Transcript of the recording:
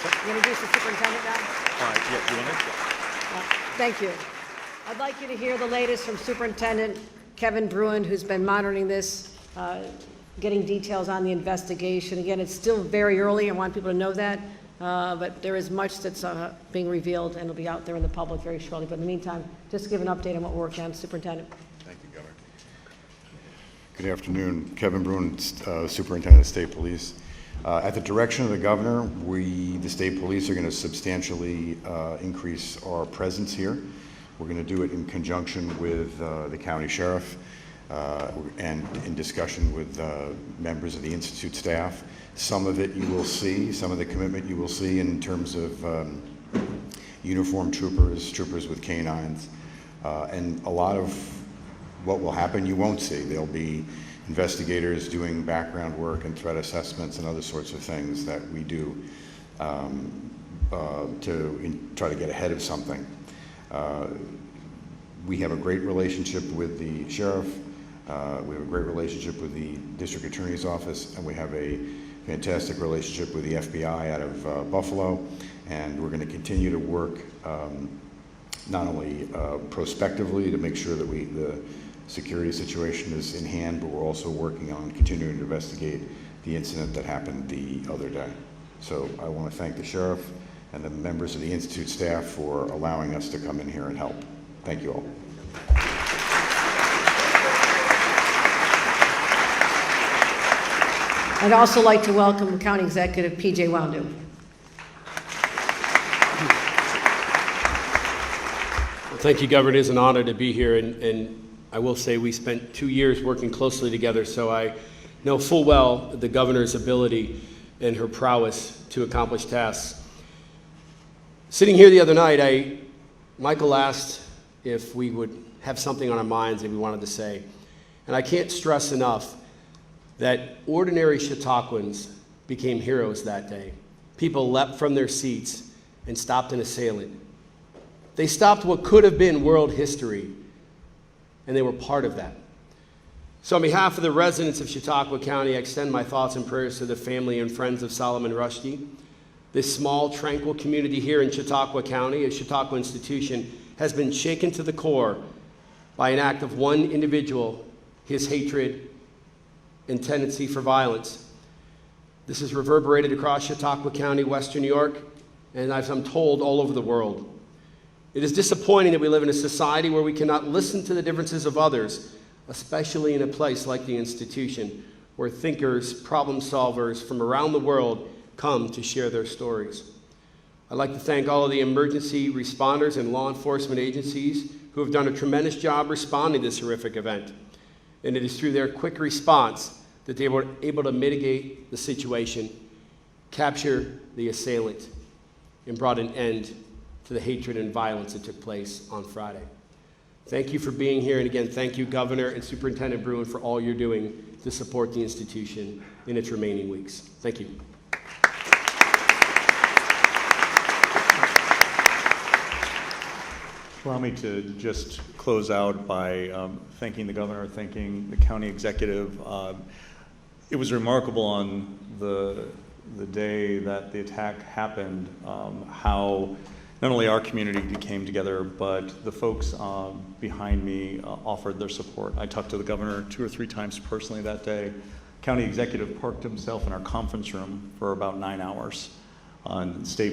Introduce the superintendent now. Yeah, do you want to? Thank you. I'd like you to hear the latest from Superintendent Kevin Bruen, who's been monitoring this, getting details on the investigation. Again, it's still very early. I want people to know that, but there is much that's being revealed, and it'll be out there in the public very shortly. But in the meantime, just to give an update on what we're working on, Superintendent. Thank you, Governor. Good afternoon. Kevin Bruen, Superintendent of State Police. At the direction of the Governor, the State Police are going to substantially increase our presence here. We're going to do it in conjunction with the County Sheriff and in discussion with members of the Institute staff. Some of it you will see, some of the commitment you will see in terms of uniformed troopers with canines, and a lot of what will happen you won't see. There'll be investigators doing background work and threat assessments and other sorts of things that we do to try to get ahead of something. We have a great relationship with the sheriff, we have a great relationship with the district attorney's office, and we have a fantastic relationship with the FBI out of Buffalo, and we're going to continue to work not only prospectively to make sure that the security situation is in hand, but we're also working on continuing to investigate the incident that happened the other day. So I want to thank the sheriff and the members of the Institute staff for allowing us to come in here and help. Thank you all. I'd also like to welcome County Executive P.J. Wandu. Well, thank you, Governor. It is an honor to be here, and I will say we spent 2 years working closely together, so I know full well the Governor's ability and her prowess to accomplish tasks. Sitting here the other night, Michael asked if we would have something on our minds that we wanted to say. And I can't stress enough that ordinary Chautauquans became heroes that day. People leapt from their seats and stopped an assailant. They stopped what could have been world history, and they were part of that. So on behalf of the residents of Chautauqua County, I extend my thoughts and prayers to the family and friends of Salman Rushdie. This small, tranquil community here in Chautauqua County, a Chautauqua institution, has been shaken to the core by an act of one individual, his hatred and tendency for violence. This has reverberated across Chautauqua County, Western New York, and as I'm told, all over the world. It is disappointing that we live in a society where we cannot listen to the differences of others, especially in a place like the institution, where thinkers, problem solvers from around the world come to share their stories. I'd like to thank all of the emergency responders and law enforcement agencies who have done a tremendous job responding to this horrific event. And it is through their quick response that they were able to mitigate the situation, capture the assailant, and brought an end to the hatred and violence that took place on Friday. Thank you for being here, and again, thank you, Governor and Superintendent Bruen, for all you're doing to support the institution in its remaining weeks. Thank you. Allow me to just close out by thanking the Governor, thanking the County Executive. It was remarkable on the day that the attack happened, how not only our community came together, but the folks behind me offered their support. I talked to the Governor 2 or 3 times personally that day. County Executive parked himself in our conference room for about 9 hours on State